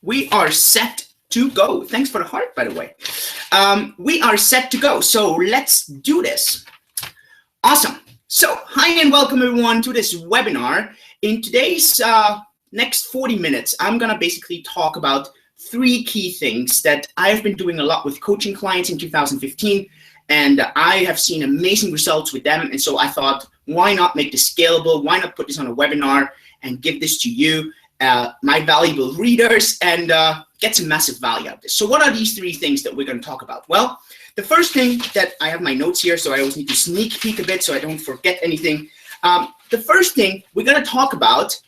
We are set to go. Thanks for the heart, by the way. We are set to go. So let's do this. Awesome. So hi and welcome everyone to this webinar. In today's next 40 minutes, I'm going to basically talk about three key things that I've been doing a lot with coaching clients in 2015. And I have seen amazing results with them. And so I thought, why not make this scalable? Why not put this on a webinar and give this to you, my valuable readers, and get some massive value out of this. So what are these three things that we're going to talk about? Well, the first thing that I have my notes here, so I always need to sneak peek a bit so I don't forget anything. The first thing we're going to talk about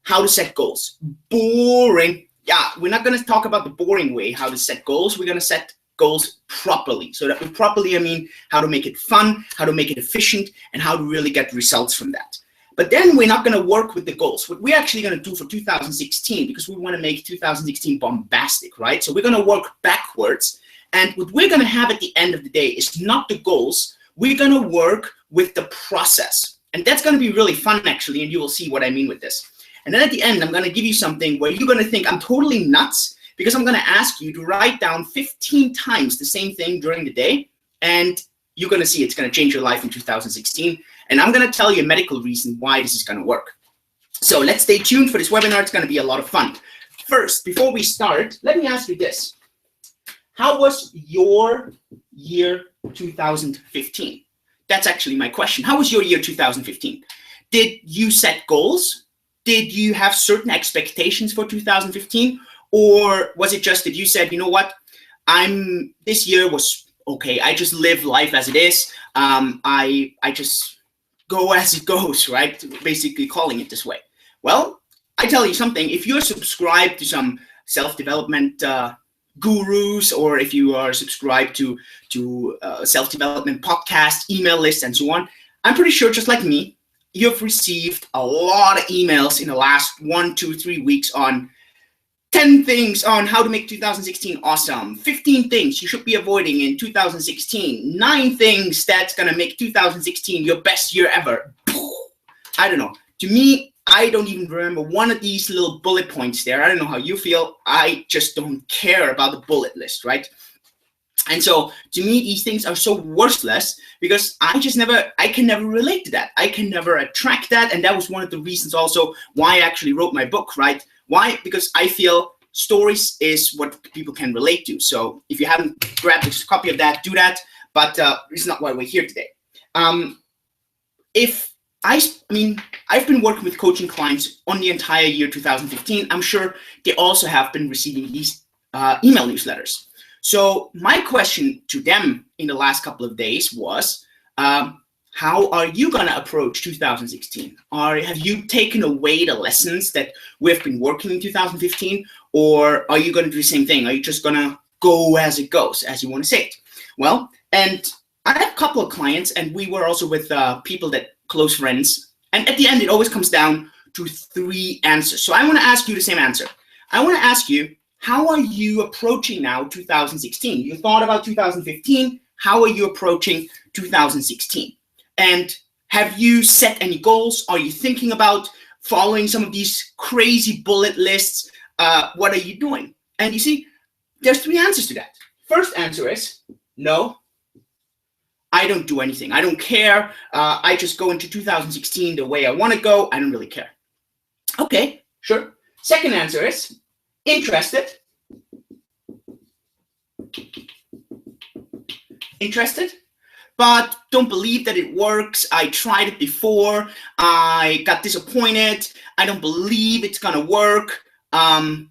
how to set goals. Boring. Yeah, we're not going to talk about the boring way, how to set goals. We're going to set goals properly. So that with properly, I mean how to make it fun, how to make it efficient, and how to really get results from that. But then we're not going to work with the goals. What we're actually going to do for 2016, because we want to make 2016 bombastic, right? So we're going to work backwards. And what we're going to have at the end of the day is not the goals. We're going to work with the process. And that's going to be really fun, actually, and you will see what I mean with this. And then at the end, I'm going to give you something where you're going to think I'm totally nuts, because I'm going to ask you to write down 15 times the same thing during the day, and you're going to see it's going to change your life in 2016. And I'm going to tell you a medical reason why this is going to work. So let's stay tuned for this webinar. It's going to be a lot of fun. First, before we start, let me ask you this. How was your year 2015? That's actually my question. How was your year 2015? Did you set goals? Did you have certain expectations for 2015? Or was it just that you said, you know what, this year was okay. I just live life as it is. I just go as it goes, right? Basically calling it this way. Well, I tell you something. If you're subscribed to some self-development gurus, or if you are subscribed to self-development podcasts, email lists, and so on, I'm pretty sure, just like me, you've received a lot of emails in the last 1, 2, 3 weeks on 10 things on how to make 2016 awesome, 15 things you should be avoiding in 2016, 9 things that's going to make 2016 your best year ever. I don't know. To me, I don't even remember one of these little bullet points there. I don't know how you feel. I just don't care about the bullet list, right? And so to me, these things are so worthless because I can never relate to that. I can never attract that. And that was one of the reasons also why I actually wrote my book, right? Why? Because I feel stories is what people can relate to. So if you haven't grabbed a copy of that, do that. But it's not why we're here today. I've been working with coaching clients on the entire year 2015. I'm sure they also have been receiving these email newsletters. So my question to them in the last couple of days was, how are you going to approach 2016? Have you taken away the lessons that we've been working in 2015? Or are you going to do the same thing? Are you just going to go as it goes, as you want to say it? Well, and I have a couple of clients, and we were also with people that close friends. And at the end, it always comes down to 3 answers. So I want to ask you the same answer. I want to ask you, how are you approaching now 2016? You thought about 2015. How are you approaching 2016? And have you set any goals? Are you thinking about following some of these crazy bullet lists? What are you doing? And you see, there's 3 answers to that. First answer is, no, I don't do anything. I don't care. I just go into 2016 the way I want to go. I don't really care. Okay, sure. Second answer is, interested. Interested, but don't believe that it works. I tried it before. I got disappointed. I don't believe it's going to work. But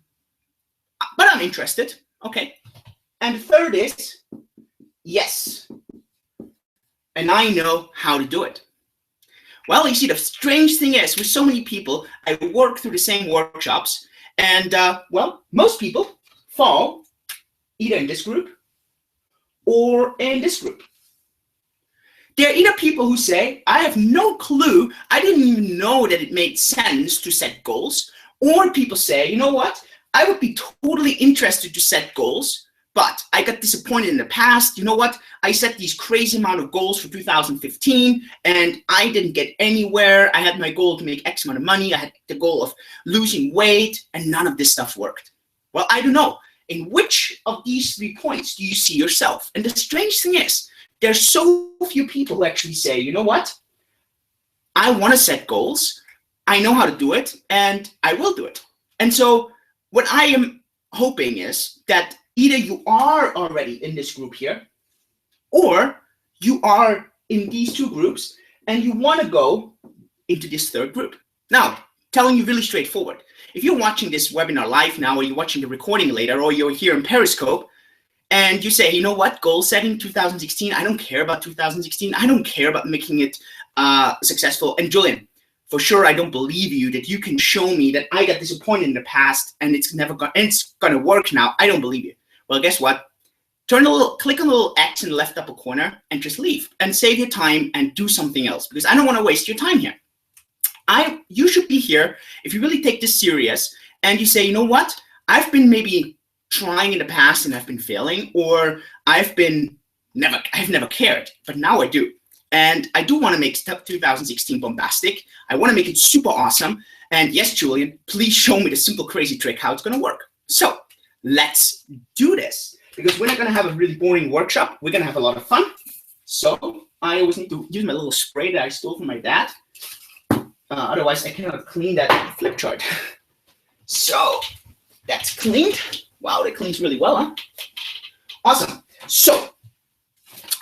I'm interested. Okay. And the third is, yes. And I know how to do it. Well, you see, the strange thing is, with so many people, I work through the same workshops. And, well, most people fall either in this group or in this group. They're either people who say, I have no clue, I didn't even know that it made sense to set goals, or people say, you know what, I would be totally interested to set goals, but I got disappointed in the past. You know what, I set these crazy amount of goals for 2015 and I didn't get anywhere. I had my goal to make X amount of money. I had the goal of losing weight and none of this stuff worked. Well, I don't know. In which of these 3 points do you see yourself? And the strange thing is, there's so few people who actually say, you know what? I want to set goals. I know how to do it, and I will do it. And so what I am hoping is that either you are already in this group here, or you are in these 2 groups, and you want to go into this 3rd group. Now, telling you really straightforward. If you're watching this webinar live now, or you're watching the recording later, or you're here in Periscope, and you say, you know what, goal setting 2016, I don't care about 2016. I don't care about making it successful. And Julian, for sure, I don't believe you that you can show me that I got disappointed in the past and it's gonna work now. I don't believe you. Well, guess what? Click on the little X in the left upper corner and just leave and save your time and do something else, because I don't want to waste your time here. You should be here if you really take this serious and you say, you know what, I've been maybe trying in the past and I've been failing, or I've never cared, but now I do. And I do want to make 2016 bombastic. I want to make it super awesome. And yes, Julian, please show me the simple, crazy trick how it's going to work. So let's do this, because we're not going to have a really boring workshop. We're going to have a lot of fun. So I always need to use my little spray that I stole from my dad. Otherwise, I cannot clean that flip chart. So that's cleaned. Wow, that cleans really well, huh? Awesome. So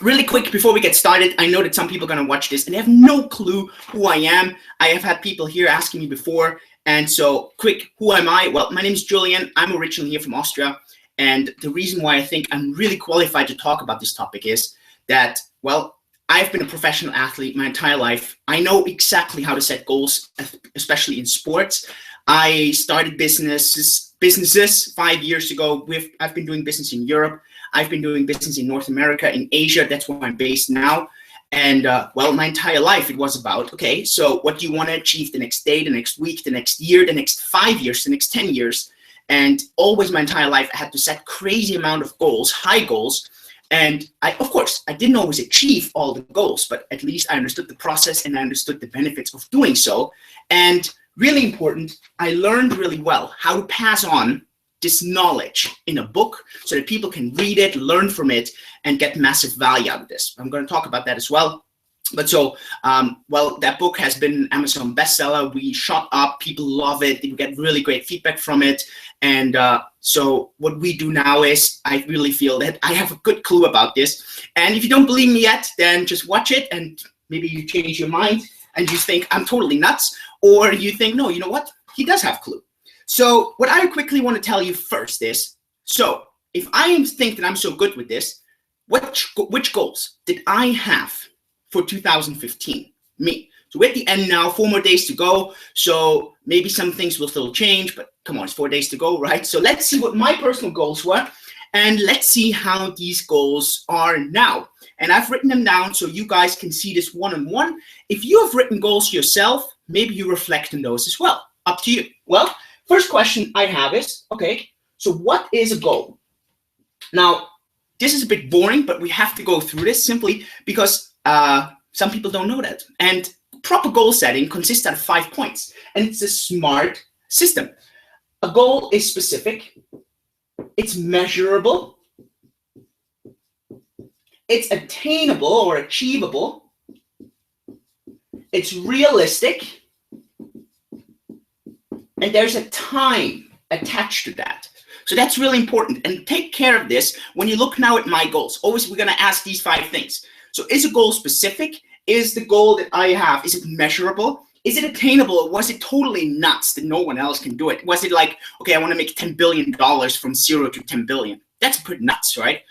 really quick before we get started, I know that some people are going to watch this and they have no clue who I am. I have had people here asking me before. And so quick, who am I? Well, my name is Julian. I'm originally here from Austria. And the reason why I think I'm really qualified to talk about this topic is that, well, I've been a professional athlete my entire life. I know exactly how to set goals, especially in sports. I started businesses 5 years ago. I've been doing business in Europe. I've been doing business in North America, in Asia. That's where I'm based now. And well, my entire life, it was about, okay, so what do you want to achieve the next day, the next week, the next year, the next 5 years, the next 10 years? And always my entire life, I had to set crazy amount of goals, high goals. And of course, I didn't always achieve all the goals, but at least I understood the process and I understood the benefits of doing so. And really important, I learned really well how to pass on this knowledge in a book so that people can read it, learn from it, and get massive value out of this. I'm going to talk about that as well. But so, well, that book has been an Amazon bestseller. We shot up, people love it. We get really great feedback from it. And so what we do now is I really feel that I have a good clue about this. And if you don't believe me yet, then just watch it and maybe you change your mind and you think I'm totally nuts, or you think, no, you know what? He does have a clue. So what I quickly want to tell you first is, so if I think that I'm so good with this, which goals did I have for 2015? Me. So we're at the end now, 4 more days to go. So maybe some things will still change, but come on, it's 4 days to go, right? So let's see what my personal goals were, and let's see how these goals are now. And I've written them down so you guys can see this one-on-one. If you have written goals yourself, maybe you reflect on those as well. Up to you. Well, first question I have is, okay, so what is a goal? Now, this is a bit boring, but we have to go through this simply because some people don't know that. And proper goal setting consists out of 5 points, and it's a smart system. A goal is specific, it's measurable, it's attainable or achievable, it's realistic, and there's a time attached to that. So that's really important, and take care of this when you look now at my goals. Always we're going to ask these 5 things. So is a goal specific? Is the goal that I have, is it measurable? Is it attainable, or was it totally nuts that no one else can do it? Was it like, okay, I want to make $10 billion from 0 to 10 billion? That's pretty nuts, right?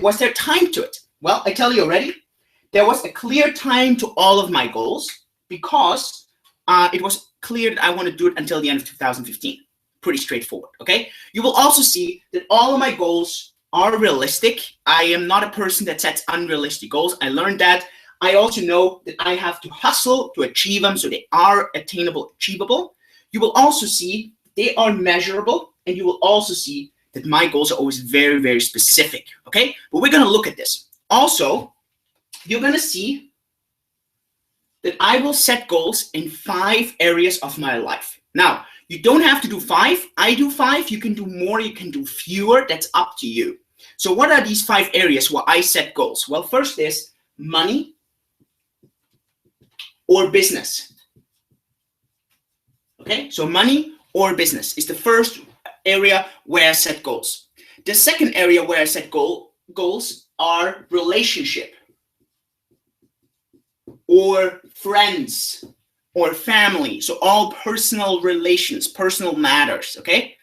Was there time to it? Well, I tell you already, there was a clear time to all of my goals because it was clear that I want to do it until the end of 2015. Pretty straightforward, okay? You will also see that all of my goals are realistic. I am not a person that sets unrealistic goals. I learned that. I also know that I have to hustle to achieve them, so they are attainable, achievable. You will also see they are measurable, and you will also see that my goals are always very, very specific, okay? But we're gonna look at this. Also, you're gonna see that I will set goals in 5 areas of my life. Now, You don't have to do 5. I do 5. You can do more. You can do fewer. That's up to you. So what are these 5 areas where I set goals? Well, first is money or business. Okay, so money or business is the first area where I set goals. The second area where I set goals are relationship or friends or family. So all personal relations, personal matters, okay?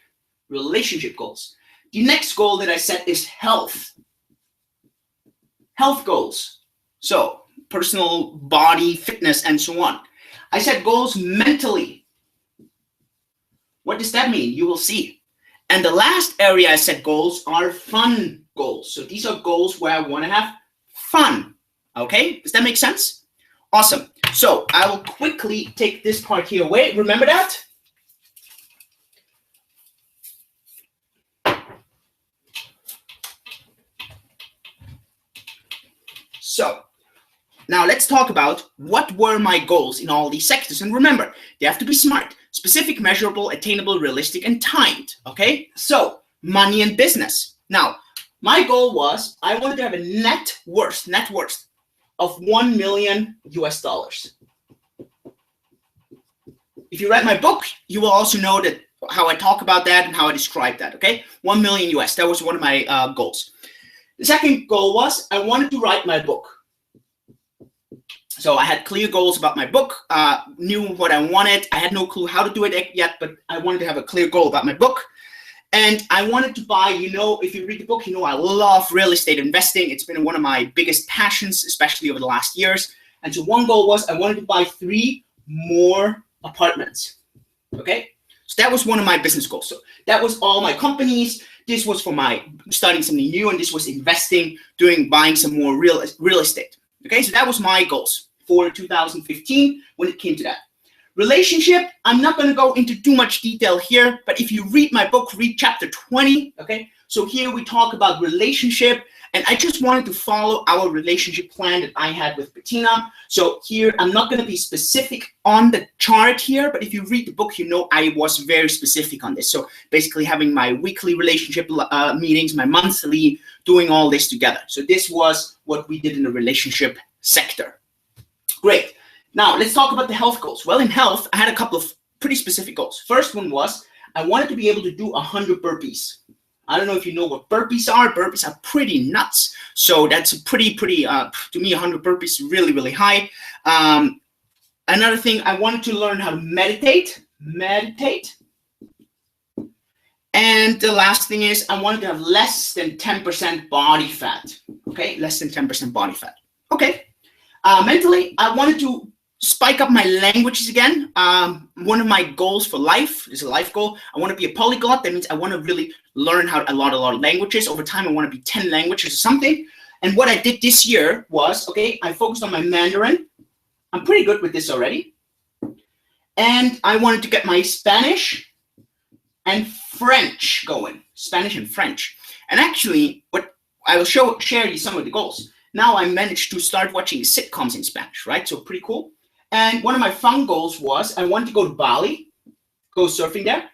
Relationship goals. The next goal that I set is health. Health goals. So personal body, fitness, and so on. I set goals mentally. What does that mean? You will see. And the last area I set goals are fun goals. So these are goals where I want to have fun. Okay? Does that make sense? Awesome. So I will quickly take this part here away. Remember that? So now let's talk about what were my goals in all these sectors. And remember, they have to be smart, specific, measurable, attainable, realistic, and timed. Okay? So money and business. Now, my goal was I wanted to have a net worth of $1 million US. If you read my book, you will also know that how I talk about that and how I describe that. Okay? 1 million US. That was one of my goals. The second goal was I wanted to write my book. So I had clear goals about my book, knew what I wanted. I had no clue how to do it yet, but I wanted to have a clear goal about my book. And I wanted to buy, you know, if you read the book, you know I love real estate investing. It's been one of my biggest passions, especially over the last years. And so one goal was I wanted to buy 3 more apartments. Okay? So that was one of my business goals. So that was all my companies. This was for my starting something new, and this was investing, buying some more real estate. Okay, so that was my goals for 2015 when it came to that. Relationship, I'm not going to go into too much detail here, but if you read my book, read chapter 20, okay? So here we talk about relationship, and I just wanted to follow our relationship plan that I had with Bettina. So here, I'm not going to be specific on the chart here, but if you read the book, you know I was very specific on this. So basically having my weekly relationship meetings, my monthly, doing all this together. So this was what we did in the relationship sector. Great. Now, let's talk about the health goals. Well, in health, I had a couple of pretty specific goals. First one was I wanted to be able to do 100 burpees. I don't know if you know what burpees are. Burpees are pretty nuts. So that's a pretty, to me, 100 burpees, really, really high. Another thing, I wanted to learn how to meditate. And the last thing is I wanted to have less than 10% body fat. Okay, less than 10% body fat. Okay. Mentally, I wanted to spike up my languages again. One of my goals for life is a life goal. I want to be a polyglot. That means I want to really learn a lot of languages. Over time, I want to be 10 languages or something. And what I did this year was, okay, I focused on my Mandarin. I'm pretty good with this already. And I wanted to get my Spanish and French going. Spanish and French. And actually, what I will share you some of the goals. Now I managed to start watching sitcoms in Spanish, right? So pretty cool. And one of my fun goals was I wanted to go to Bali, go surfing there.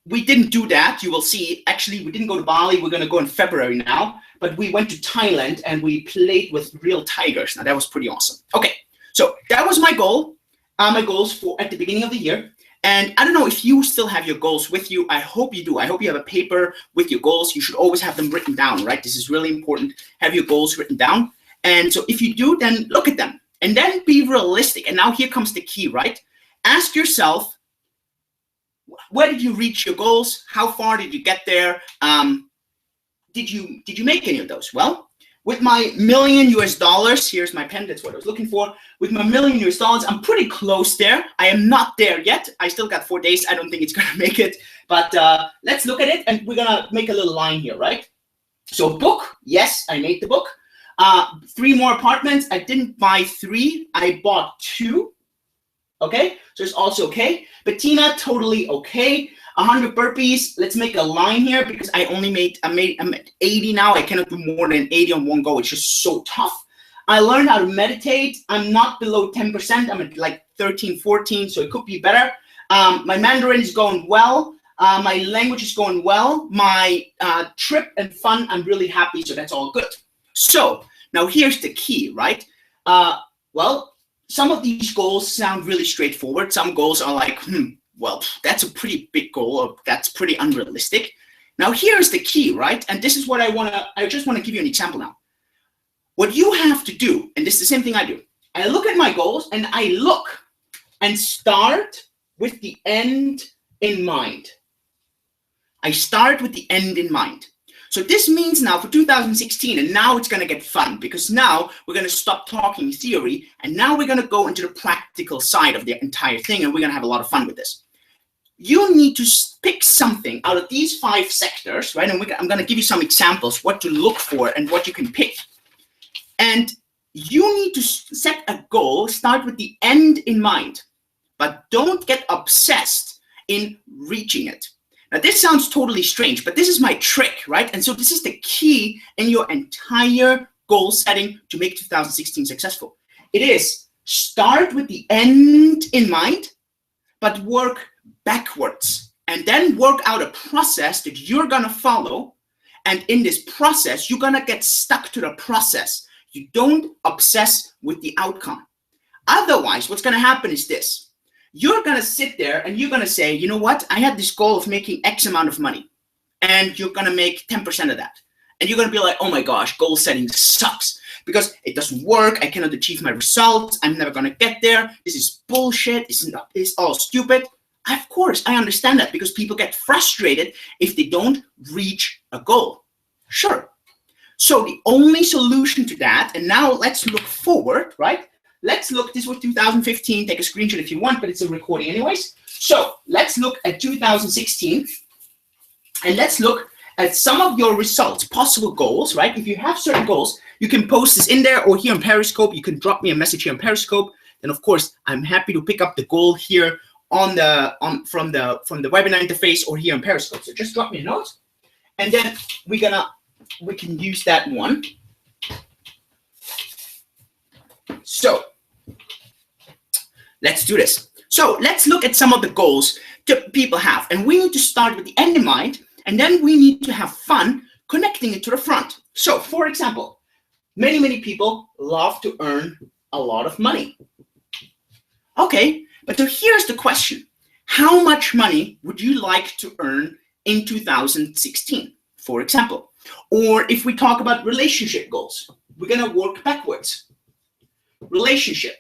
We didn't do that. You will see. Actually, we didn't go to Bali. We're going to go in February now. But we went to Thailand and we played with real tigers. Now, that was pretty awesome. Okay, so that was my goal. My goals for at the beginning of the year. And I don't know if you still have your goals with you. I hope you do. I hope you have a paper with your goals. You should always have them written down, right? This is really important. Have your goals written down. And so if you do, then look at them. And then be realistic. And now here comes the key, right? Ask yourself, where did you reach your goals? How far did you get there? Did you make any of those? Well, with my $1 million, here's my pen, that's what I was looking for. With my $1 million, I'm pretty close there. I am not there yet. I still got 4 days. I don't think it's gonna make it, but let's look at it and we're gonna make a little line here, right? So book, yes, I made the book. 3 more apartments. I didn't buy 3, I bought 2. Okay, so it's also okay. Bettina, totally okay. 100 burpees. Let's make a line here because I'm at 80 now. I cannot do more than 80 on one go. It's just so tough. I learned how to meditate. I'm not below 10%. I'm at like 13, 14, so it could be better. My Mandarin is going well. My language is going well. My trip and fun, I'm really happy. So that's all good. So now here's the key, right? Well, some of these goals sound really straightforward. Some goals are like, well, that's a pretty big goal, or that's pretty unrealistic. Now here's the key, right? And this is what I just want to give you an example now. What you have to do, and this is the same thing I do. I look at my goals and I look and start with the end in mind. I start with the end in mind. So this means now for 2016, and now it's going to get fun, because now we're going to stop talking theory, and now we're going to go into the practical side of the entire thing, and we're going to have a lot of fun with this. You need to pick something out of these 5 sectors, right? And I'm going to give you some examples, what to look for and what you can pick. And you need to set a goal, start with the end in mind, but don't get obsessed in reaching it. Now, this sounds totally strange, but this is my trick, right? And so this is the key in your entire goal setting to make 2016 successful. It is start with the end in mind, but work backwards, and then work out a process that you're gonna follow. And in this process, you're gonna get stuck to the process. You don't obsess with the outcome. Otherwise, what's gonna happen is this. You're going to sit there and you're going to say, you know what? I had this goal of making X amount of money, and you're going to make 10% of that. And you're going to be like, oh my gosh, goal setting sucks because it doesn't work. I cannot achieve my results. I'm never going to get there. This is bullshit. It's all stupid. Of course, I understand that, because people get frustrated if they don't reach a goal. Sure. So the only solution to that, and now let's look forward, right? Let's look, this was 2015, take a screenshot if you want, but it's a recording anyways. So let's look at 2016, and let's look at some of your results, possible goals, right? If you have certain goals, you can post this in there, or here on Periscope, you can drop me a message here on Periscope. Then of course, I'm happy to pick up the goal here from the webinar interface or here on Periscope. So just drop me a note, and then we can use that one. So let's do this. So let's look at some of the goals that people have. And we need to start with the end in mind, and then we need to have fun connecting it to the front. So for example, many people love to earn a lot of money. Okay, but so here's the question. How much money would you like to earn in 2016, for example? Or if we talk about relationship goals, we're going to work backwards. Relationship.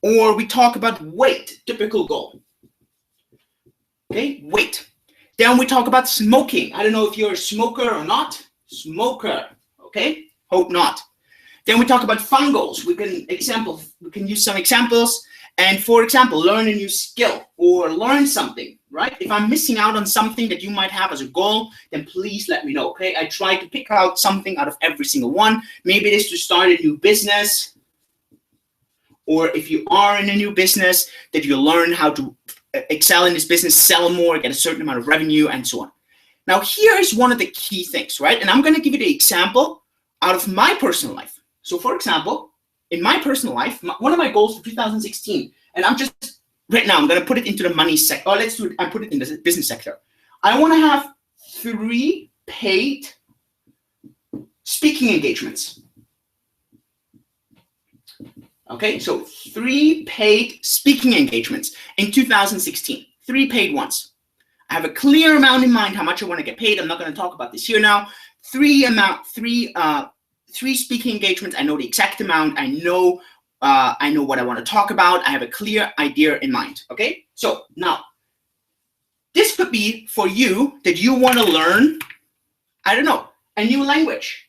Or we talk about weight, typical goal. Okay, weight. Then we talk about smoking. I don't know if you're a smoker or not. Smoker. Okay, hope not. Then we talk about fun goals. We can use some examples. And for example, learn a new skill or learn something, right? If I'm missing out on something that you might have as a goal, then please let me know, okay? I try to pick out something out of every single one. Maybe it is to start a new business, or if you are in a new business, that you learn how to excel in this business, sell more, get a certain amount of revenue, and so on. Now, here is one of the key things, right? And I'm going to give you the example out of my personal life. So, for example, in my personal life, one of my goals for 2016, and I'm just, right now, I'm going to put it into the money sector. Oh, let's do it. I put it in the business sector. I want to have 3 paid speaking engagements. Okay, so 3 paid speaking engagements in 2016, 3 paid ones. I have a clear amount in mind how much I want to get paid. I'm not going to talk about this here now. 3 speaking engagements. I know the exact amount. I know what I want to talk about. I have a clear idea in mind. Okay, so now this could be for you that you want to learn, I don't know, a new language.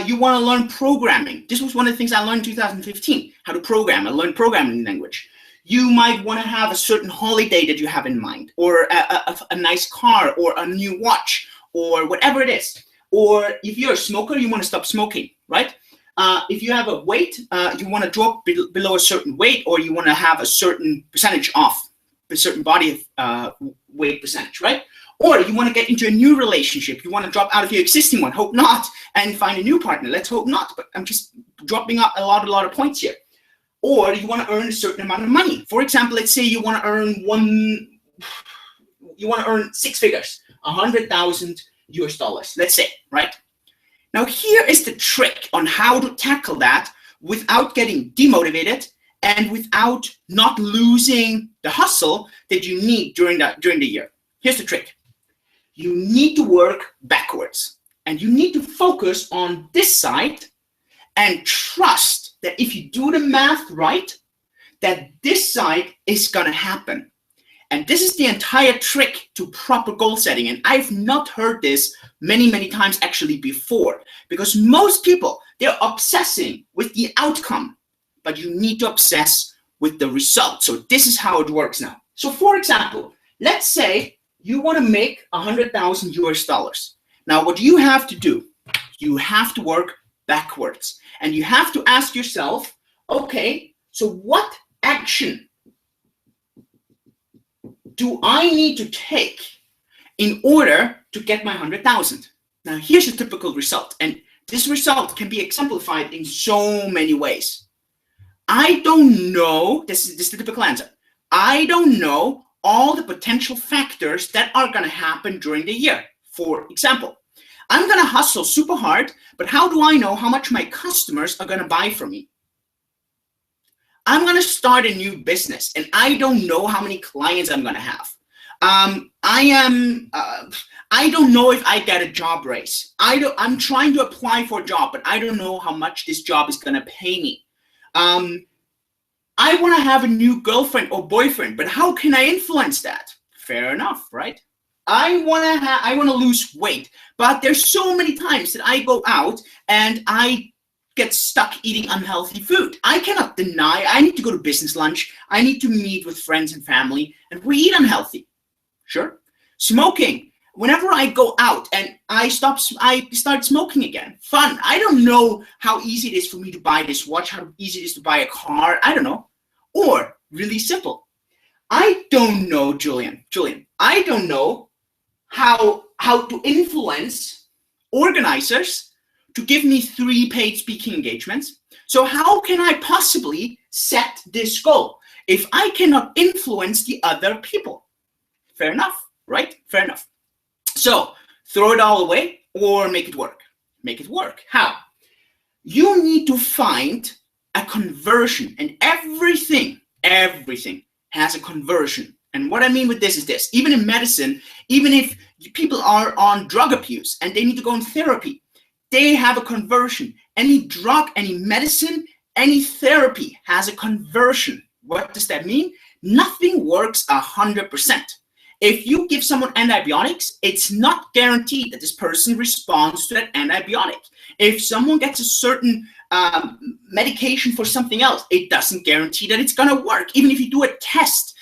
You want to learn programming. This was one of the things I learned in 2015, how to program. I learned programming language. You might want to have a certain holiday that you have in mind, or a nice car, or a new watch, or whatever it is. Or if you're a smoker, you want to stop smoking, right? If you have a weight, you want to drop below a certain weight, or you want to have a certain percentage off, a certain body weight percentage, right? Or you want to get into a new relationship. You want to drop out of your existing one, hope not, and find a new partner. Let's hope not, but I'm just dropping out a lot of points here. Or you want to earn a certain amount of money. For example, let's say you want to earn $1 you want to earn 6 figures, 100,000 US dollars, let's say, right? Now here is the trick on how to tackle that without getting demotivated and without not losing the hustle that you need during the year. Here's the trick. You need to work backwards, and you need to focus on this side and trust that if you do the math right, that this side is gonna happen. And this is the entire trick to proper goal setting. And I've not heard this many times actually before, because most people, they're obsessing with the outcome, but you need to obsess with the result. So this is how it works now. So for example, let's say you want to make 100,000 US dollars. Now what you have to do, you have to work backwards, and you have to ask yourself, okay, so what action do I need to take in order to get my 100,000? Now here's a typical result, and this result can be exemplified in so many ways. I don't know, this is the typical answer. I don't know all the potential factors that are gonna happen during the year. For example, I'm gonna hustle super hard, but how do I know how much my customers are gonna buy from me? I'm gonna start a new business, and I don't know how many clients I'm gonna have. I don't know if I get a job raise. I'm trying to apply for a job, but I don't know how much this job is gonna pay me. I want to have a new girlfriend or boyfriend, but how can I influence that? Fair enough, right? I want to lose weight, but there's so many times that I go out and I get stuck eating unhealthy food. I cannot deny I need to go to business lunch. I need to meet with friends and family, and we eat unhealthy. Sure. Smoking. Whenever I go out and I start smoking again. Fun. I don't know how easy it is for me to buy this watch, how easy it is to buy a car. I don't know. Or really simple. I don't know, Julian, I don't know how to influence organizers to give me 3 paid speaking engagements. So how can I possibly set this goal if I cannot influence the other people? Fair enough, right? Fair enough. So throw it all away or make it work. Make it work. How? You need to find a conversion, and everything has a conversion. And what I mean with this is this: even in medicine, even if people are on drug abuse and they need to go in therapy, they have a conversion. Any drug, any medicine, any therapy has a conversion. What does that mean? Nothing works 100%. If you give someone antibiotics, it's not guaranteed that this person responds to that antibiotic. If someone gets a certain medication for something else, it doesn't guarantee that it's gonna work. Even if you do a test,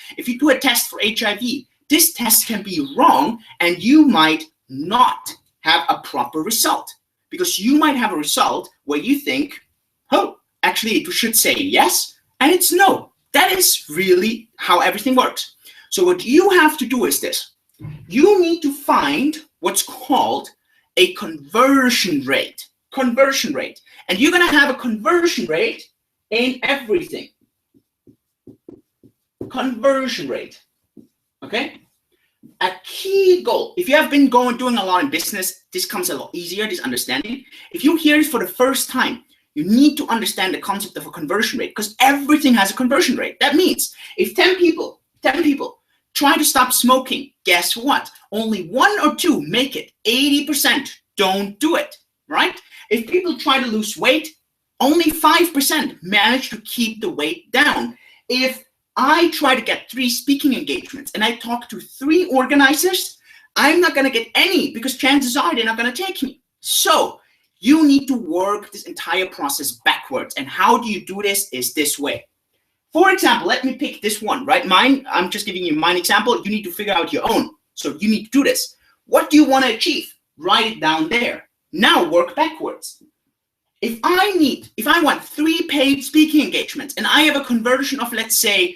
for HIV, this test can be wrong and you might not have a proper result, because you might have a result where you think, oh, actually it should say yes, and it's no. That is really how everything works. So what you have to do is this: you need to find what's called a conversion rate. And you're gonna have a conversion rate in everything. Conversion rate, okay? A key goal. If you have been doing a lot in business, this comes a lot easier, this understanding. If you hear it for the first time, you need to understand the concept of a conversion rate, because everything has a conversion rate. That means if 10 people try to stop smoking, guess what? Only 1 or 2 make it. 80% don't do it, right? If people try to lose weight, only 5% manage to keep the weight down. If I try to get 3 speaking engagements and I talk to 3 organizers, I'm not gonna get any, because chances are they're not gonna take me. So you need to work this entire process backwards. And how do you do this is this way. For example, let me pick this one, right? Mine, I'm just giving you mine example. You need to figure out your own. So you need to do this. What do you want to achieve? Write it down there. Now work backwards. If I want 3 paid speaking engagements and I have a conversion of, let's say,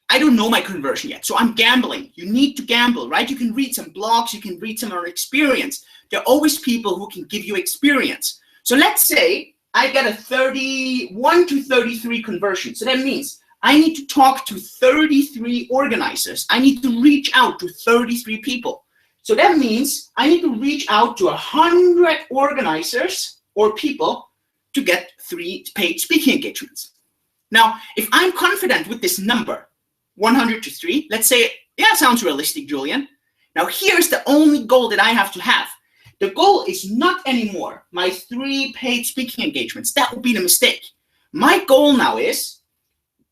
I don't know my conversion yet, so I'm gambling. You need to gamble, right? You can read some blogs, you can read some on experience. There are always people who can give you experience. So let's say I get a 31 to 33 conversion. So that means I need to talk to 33 organizers. I need to reach out to 33 people. So that means I need to reach out to 100 organizers or people to get 3 paid speaking engagements. Now, if I'm confident with this number, 100 to 3, let's say, yeah, sounds realistic, Julian. Now, here's the only goal that I have to have. The goal is not anymore my 3 paid speaking engagements. That would be the mistake. My goal now is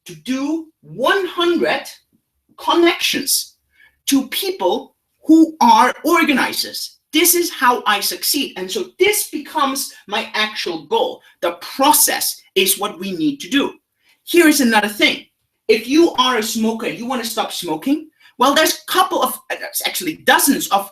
to do 100 connections to people who are organizers. This is how I succeed. And so this becomes my actual goal. The process is what we need to do. Here's another thing. If you are a smoker and you want to stop smoking, well, there's a couple of, actually dozens of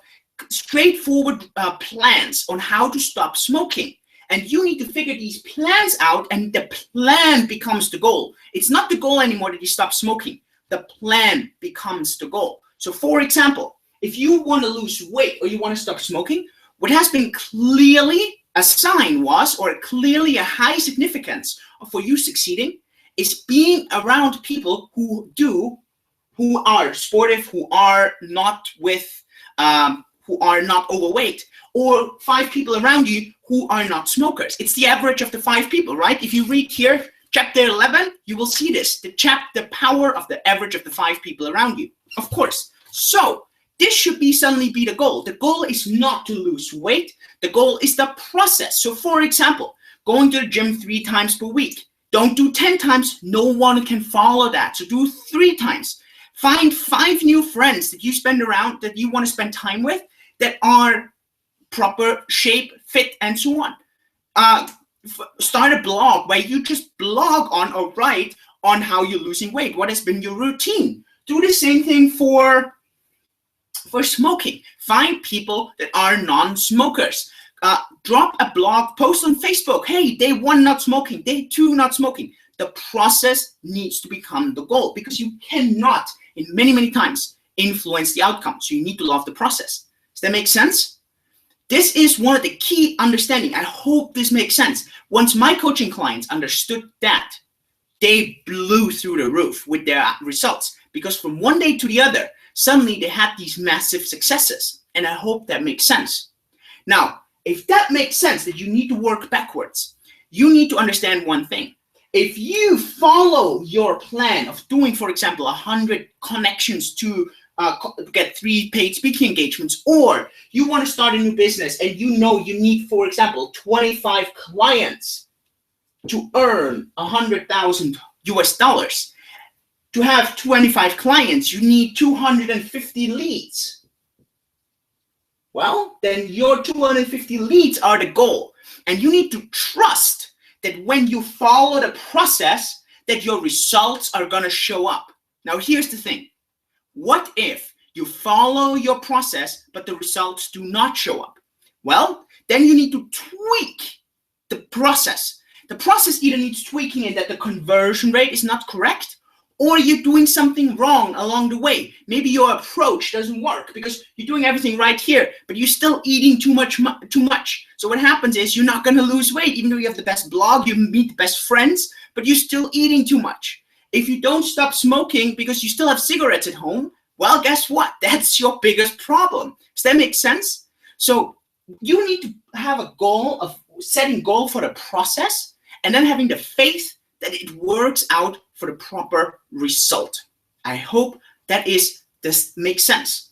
straightforward plans on how to stop smoking. And you need to figure these plans out, and the plan becomes the goal. It's not the goal anymore that you stop smoking. The plan becomes the goal. So for example, if you want to lose weight or you want to stop smoking, what has been clearly a sign was, or clearly a high significance for you succeeding, is being around people who are sportive, who are not overweight, or 5 people around you who are not smokers. It's the average of the 5 people, right? If you read here, chapter 11, you will see this, the power of the average of the 5 people around you, of course. So this should suddenly be the goal. The goal is not to lose weight. The goal is the process. So for example, going to the gym 3 times per week. Don't do 10 times. No one can follow that. So do 3 times. Find 5 new friends that you want to spend time with that are proper shape, fit, and so on. Start a blog where you just blog on or write on how you're losing weight. What has been your routine? Do the same thing for smoking. Find people that are non-smokers. Drop a blog post on Facebook. Hey, day 1 not smoking, day 2 not smoking. The process needs to become the goal, because you cannot, in many times, influence the outcome. So you need to love the process. Does that make sense? This is one of the key understanding. I hope this makes sense. Once my coaching clients understood that, they blew through the roof with their results, because from one day to the other, suddenly they had these massive successes. And I hope that makes sense. Now, if that makes sense, that you need to work backwards, you need to understand one thing. If you follow your plan of doing, for example, 100 connections to get 3 paid speaking engagements, or you want to start a new business and you know you need, for example, 25 clients to earn $100,000. To have 25 clients, you need 250 leads. Well, then your 250 leads are the goal. And you need to trust that when you follow the process, that your results are going to show up. Now, here's the thing. What if you follow your process, but the results do not show up? Well, then you need to tweak the process. The process either needs tweaking in that the conversion rate is not correct, or you're doing something wrong along the way. Maybe your approach doesn't work because you're doing everything right here, but you're still eating too much. So what happens is you're not going to lose weight, even though you have the best blog, you meet the best friends, but you're still eating too much. If you don't stop smoking because you still have cigarettes at home, well, guess what? That's your biggest problem. Does that make sense? So you need to have a goal of setting goal for the process, and then having the faith that it works out for the proper result. I hope this makes sense.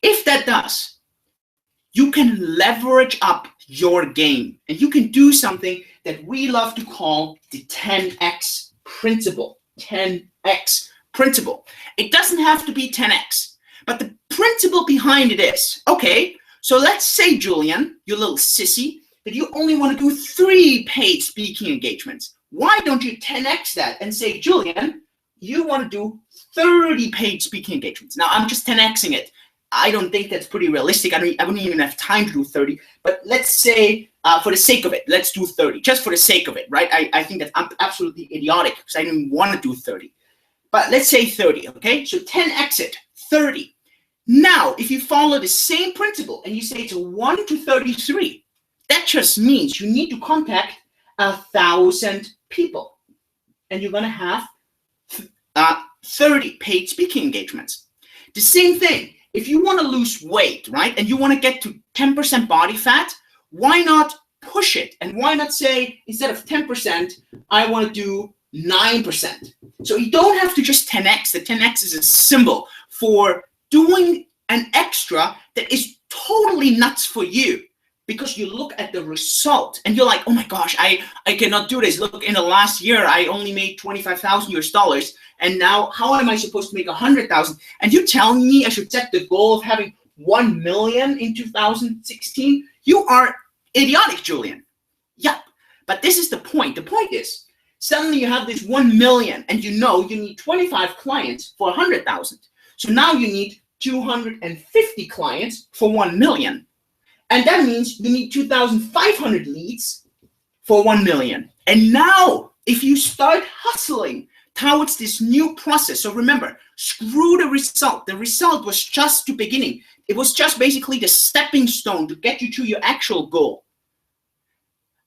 If that does, you can leverage up your game, and you can do something that we love to call the 10x principle. 10x principle. It doesn't have to be 10x, but the principle behind it is, okay, so let's say, Julian, you little sissy, that you only want to do 3 paid speaking engagements. Why don't you 10x that and say, Julian, you want to do 30 paid speaking engagements? Now, I'm just 10xing it. I don't think that's pretty realistic. I wouldn't even have time to do 30. But let's say, for the sake of it, let's do 30. Just for the sake of it, right? I think that's absolutely idiotic because I don't even want to do 30. But let's say 30, okay? So 10x it, 30. Now, if you follow the same principle and you say it's 1 to 33, that just means you need to contact 1,000 people, and you're going to have 30 paid speaking engagements. The same thing, if you want to lose weight, right, and you want to get to 10% body fat, why not push it? And why not say, instead of 10%, I want to do 9%. So you don't have to just 10x. The 10x is a symbol for doing an extra that is totally nuts for you, because you look at the result and you're like, oh my gosh, I cannot do this. Look, in the last year, I only made $25,000 US, and now how am I supposed to make 100,000? And you're telling me I should set the goal of having 1 million in 2016? You are idiotic, Julian. Yep, but this is the point. The point is, suddenly you have this 1 million and you know you need 25 clients for 100,000. So now you need 250 clients for 1 million. And that means you need 2,500 leads for 1 million. And now, if you start hustling towards this new process, so remember, screw the result. The result was just the beginning. It was just basically the stepping stone to get you to your actual goal.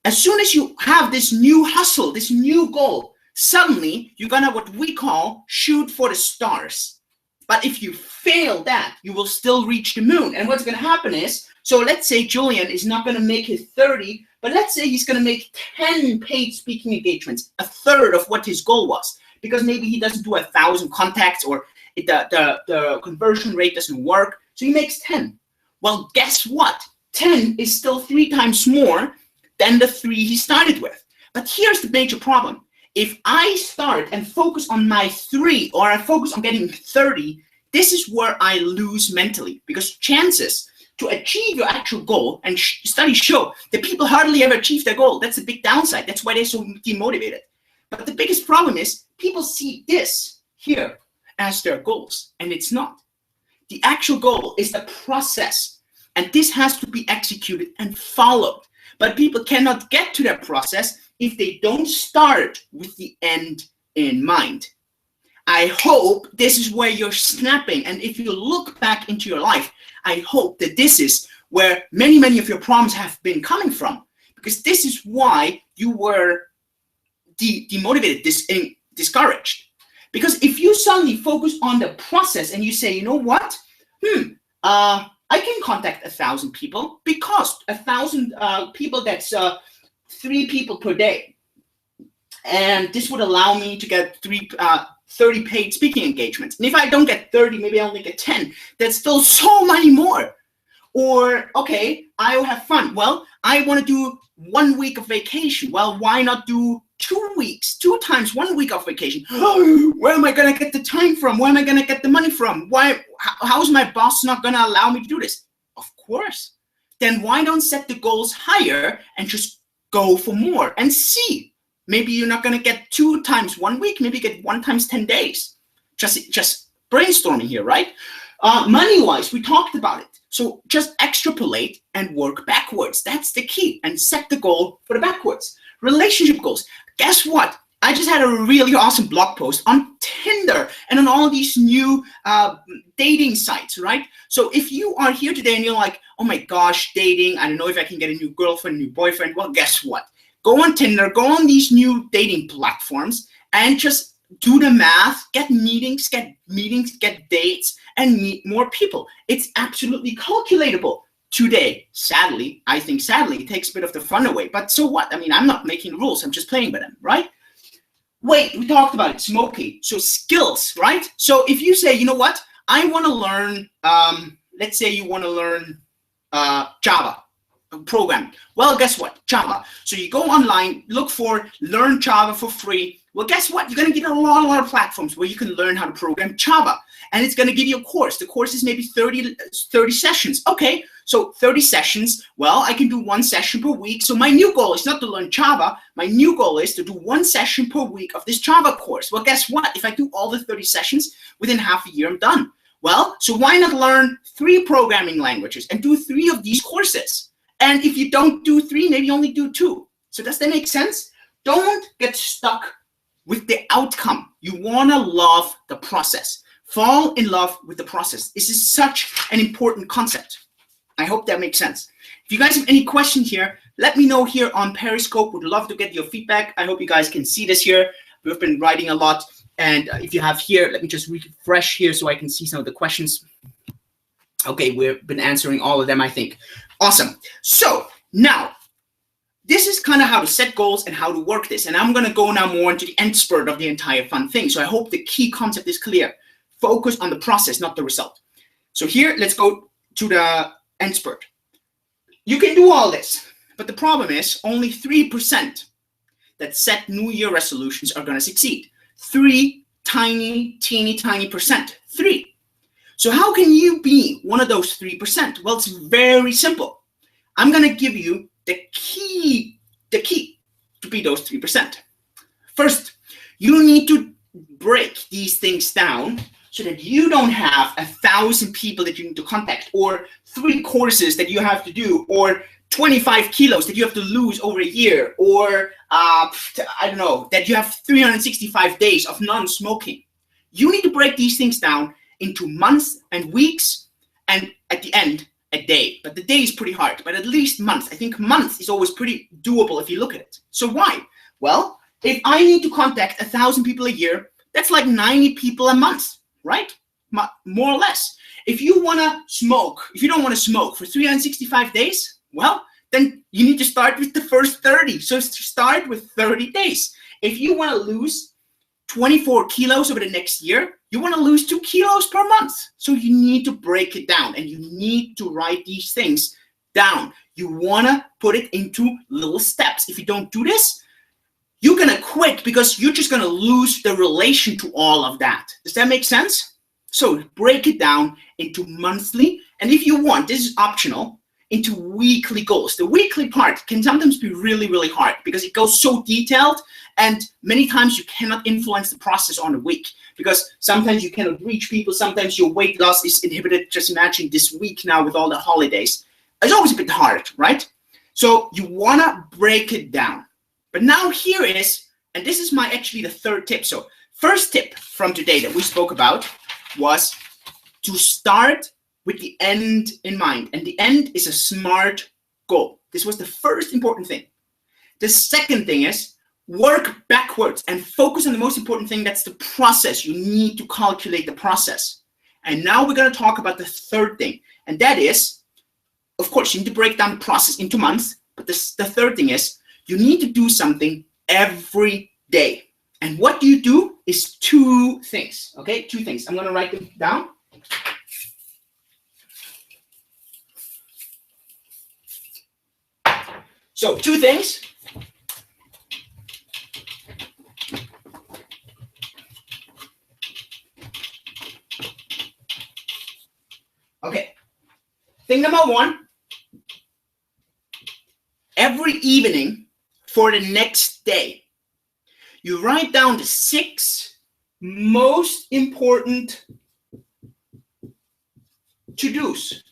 As soon as you have this new hustle, this new goal, suddenly you're gonna what we call shoot for the stars. But if you fail that, you will still reach the moon. And what's gonna happen is, so let's say Julian is not gonna make his 30, but let's say he's gonna make 10 paid speaking engagements, a third of what his goal was, because maybe he doesn't do 1,000 contacts, or the conversion rate doesn't work, so he makes 10. Well, guess what? 10 is still 3 times more than the 3 he started with. But here's the major problem. If I start and focus on my 3, or I focus on getting 30, this is where I lose mentally, because chances to achieve your actual goal, and studies show that people hardly ever achieve their goal. That's a big downside. That's why they're so demotivated. But the biggest problem is people see this here as their goals, and it's not. The actual goal is the process, and this has to be executed and followed. But people cannot get to that process if they don't start with the end in mind. I hope this is where you're snapping. And if you look back into your life, I hope that this is where many of your problems have been coming from. Because this is why you were demotivated, discouraged. Because if you suddenly focus on the process and you say, you know what? I can contact 1,000 people, because 1,000 people, that's 3 people per day. And this would allow me to get 30 paid speaking engagements. And if I don't get 30, maybe I only get 10. That's still so many more. Or, okay, I'll have fun. Well, I want to do 1 week of vacation. Well, why not do 2 weeks, 2 times 1 week of vacation? Where am I going to get the time from? Where am I going to get the money from? How is my boss not going to allow me to do this? Of course. Then why don't set the goals higher and just go for more and see? Maybe you're not going to get 2 times 1 week. Maybe you get 1 times 10 days. Just brainstorming here, right? Money-wise, we talked about it. So just extrapolate and work backwards. That's the key. And set the goal for the backwards. Relationship goals. Guess what? I just had a really awesome blog post on Tinder and on all these new dating sites, right? So if you are here today and you're like, oh my gosh, dating, I don't know if I can get a new girlfriend, a new boyfriend. Well, guess what? Go on Tinder, go on these new dating platforms, and just do the math, get meetings, get dates, and meet more people. It's absolutely calculatable. Today, sadly, it takes a bit of the fun away. But so what? I mean, I'm not making rules. I'm just playing with them, right? Wait, we talked about it, Smokey. So skills, right? So if you say, you know what? I want to learn, let's say you want to learn Java programming. Well, guess what? Java. So you go online, look for learn Java for free. Well, guess what? You're going to get a lot of platforms where you can learn how to program Java. And it's going to give you a course. The course is maybe 30 sessions. Okay, so 30 sessions. Well, I can do 1 session per week. So my new goal is not to learn Java. My new goal is to do 1 session per week of this Java course. Well, guess what? If I do all the 30 sessions, within half a year, I'm done. Well, so why not learn 3 programming languages and do 3 of these courses? And if you don't do 3, maybe only do 2. So does that make sense? Don't get stuck with the outcome. You want to love the process. Fall in love with the process. This is such an important concept. I hope that makes sense. If you guys have any questions here, let me know here on Periscope. Would love to get your feedback. I hope you guys can see this here. We've been writing a lot. And if you have here, let me just refresh here so I can see some of the questions. Okay, we've been answering all of them, I think. Awesome. So now, this is kind of how to set goals and how to work this. And I'm going to go now more into the end spurt of the entire fun thing. So I hope the key concept is clear. Focus on the process, not the result. So here, let's go to the end spurt. You can do all this, but the problem is only 3% that set New Year resolutions are going to succeed. 3 teeny tiny percent. 3. So how can you be one of those 3%? Well, it's very simple. I'm going to give you the key to be those 3%. First, you need to break these things down so that you don't have 1,000 people that you need to contact, or 3 courses that you have to do, or 25 kilos that you have to lose over a year, or I don't know, that you have 365 days of non-smoking. You need to break these things down into months and weeks, and at the end, a day. But the day is pretty hard, but at least months. I think months is always pretty doable if you look at it. So why? Well, if I need to contact 1,000 people a year, that's like 90 people a month, right? More or less. If you want to smoke, if you don't want to smoke for 365 days, well, then you need to start with the first 30. So start with 30 days. If you want to lose 24 kilos over the next year, you want to lose 2 kilos per month. So you need to break it down, and you need to write these things down. You want to put it into little steps. If you don't do this, you're going to quit because you're just going to lose the relation to all of that. Does that make sense? So break it down into monthly, and if you want, this is optional, into weekly goals. The weekly part can sometimes be really, really hard because it goes so detailed, and many times you cannot influence the process on a week because sometimes you cannot reach people, sometimes your weight loss is inhibited. Just imagine this week now with all the holidays. It's always a bit hard, right? So you want to break it down. But now here is, and this is actually the 3rd tip. So first tip from today that we spoke about was to start with the end in mind. And the end is a SMART goal. This was the first important thing. The second thing is work backwards and focus on the most important thing. That's the process. You need to calculate the process. And now we're going to talk about the 3rd thing. And that is, of course, you need to break down the process into months. But the 3rd thing is you need to do something every day. And what you do is 2 things. Okay, 2 things. I'm going to write them down. So 2 things. Okay. Thing number 1. Every evening for the next day, you write down the 6 most important to-dos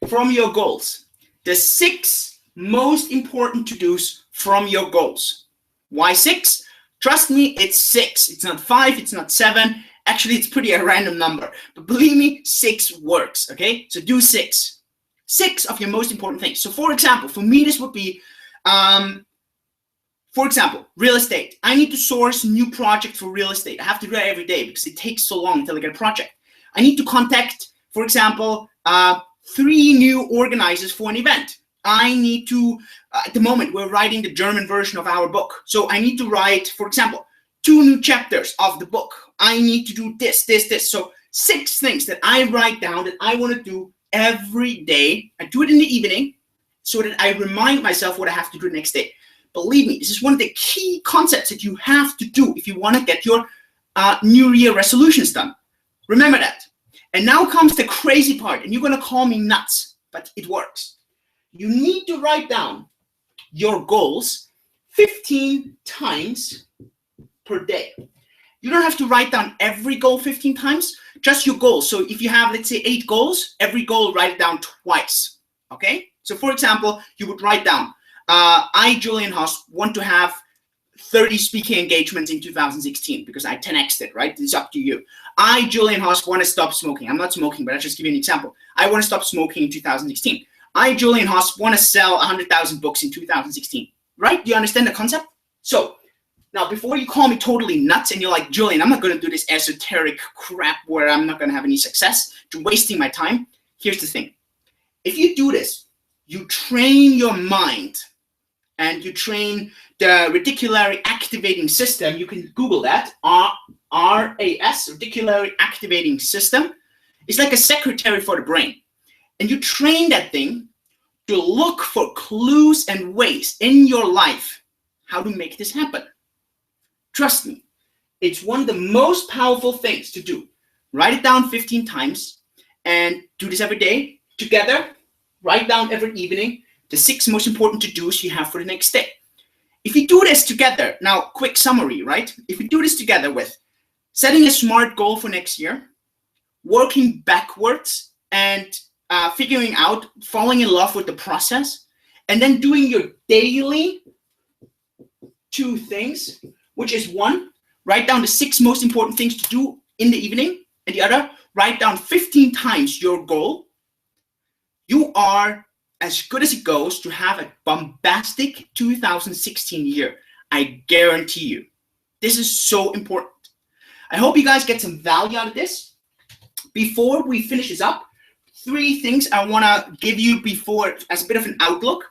from your goals. The 6 most important to-dos from your goals. Why 6? Trust me, it's 6. It's not 5, it's not 7. Actually, it's pretty a random number. But believe me, 6 works, okay? So do 6. 6 of your most important things. So for example, for me, this would be, for example, real estate. I need to source new projects for real estate. I have to do that every day because it takes so long until I get a project. I need to contact, for example, 3 new organizers for an event. I need to, at the moment, we're writing the German version of our book. So I need to write, for example, 2 new chapters of the book. I need to do this. So 6 things that I write down that I want to do every day. I do it in the evening so that I remind myself what I have to do the next day. Believe me, this is one of the key concepts that you have to do if you want to get your New Year resolutions done. Remember that. And now comes the crazy part, and you're going to call me nuts, but it works. You need to write down your goals 15 times per day. You don't have to write down every goal 15 times, just your goals. So if you have, let's say, 8 goals, every goal, write it down twice, okay? So for example, you would write down, I, Julian Haas, want to have 30 speaking engagements in 2016 because I 10x'd it, right? It's up to you. I, Julian Haas, want to stop smoking. I'm not smoking, but I'll just give you an example. I want to stop smoking in 2016. I, Julian Haas, want to sell 100,000 books in 2016, right? Do you understand the concept? So Now, before you call me totally nuts and you're like, Julian, I'm not going to do this esoteric crap where I'm not going to have any success, you're wasting my time. Here's the thing. If you do this, you train your mind and you train the reticular activating system. You can Google that, RAS, reticular activating system. It's like a secretary for the brain. And you train that thing to look for clues and ways in your life how to make this happen. Trust me, it's one of the most powerful things to do. Write it down 15 times and do this every day together. Write down every evening the 6 most important to-dos you have for the next day. If you do this together, now quick summary, right? If you do this together with setting a smart goal for next year, working backwards and figuring out, falling in love with the process, and then doing your daily 2 things, which is 1, write down the 6 most important things to do in the evening, and the other, write down 15 times your goal. You are as good as it goes to have a bombastic 2016 year. I guarantee you. This is so important. I hope you guys get some value out of this. Before we finish this up, 3 things I want to give you before as a bit of an outlook.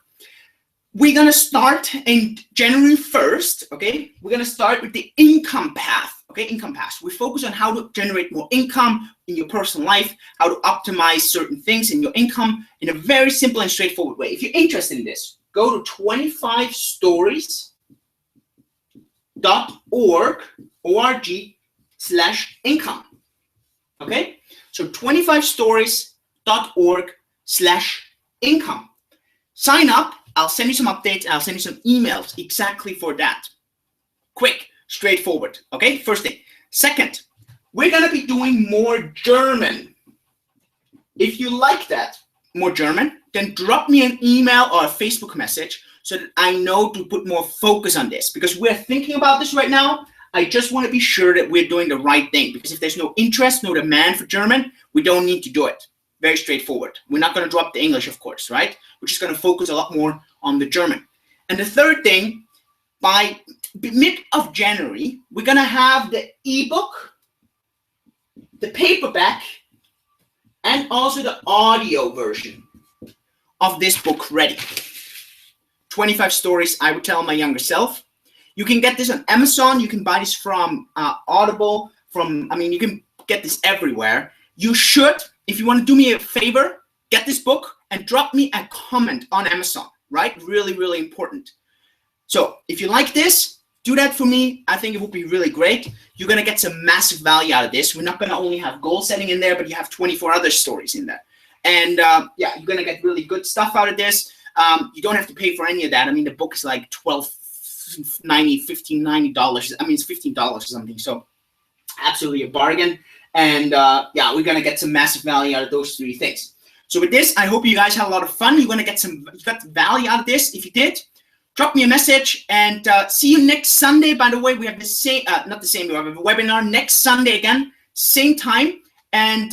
We're going to start in January 1st, okay? We're going to start with the income path, okay? Income path. We focus on how to generate more income in your personal life, how to optimize certain things in your income in a very simple and straightforward way. If you're interested in this, go to 25stories.org/income, okay? So 25stories.org/income. Sign up. I'll send you some updates. I'll send you some emails exactly for that. Quick, straightforward. Okay, first thing. Second, we're going to be doing more German. If you like that, more German, then drop me an email or a Facebook message so that I know to put more focus on this, because we're thinking about this right now. I just want to be sure that we're doing the right thing, because if there's no interest, no demand for German, we don't need to do it. Very straightforward. We're not going to drop the English, of course, right? We're just going to focus a lot more on the German. And the third thing, by mid of January, we're going to have the ebook, the paperback, and also the audio version of this book ready. 25 stories I would tell my younger self. You can get this on Amazon. You can buy this from Audible. You can get this everywhere. You should, if you want to do me a favor, get this book and drop me a comment on Amazon, right? Really, really important. So if you like this, do that for me. I think it would be really great. You're going to get some massive value out of this. We're not going to only have goal setting in there, but you have 24 other stories in there. And yeah, you're going to get really good stuff out of this. You don't have to pay for any of that. I mean, the book is like $12.90, $15.90. I mean, it's $15 or something. So absolutely a bargain. And yeah, we're going to get some massive value out of those 3 things. So with this, I hope you guys had a lot of fun. You're going to get you got value out of this. If you did, drop me a message, and see you next Sunday. By the way, we have the same, not the same, we have a webinar next Sunday again, same time. And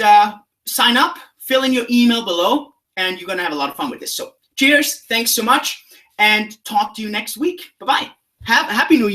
sign up, fill in your email below, and you're going to have a lot of fun with this. So cheers. Thanks so much. And talk to you next week. Bye-bye. Happy New Year.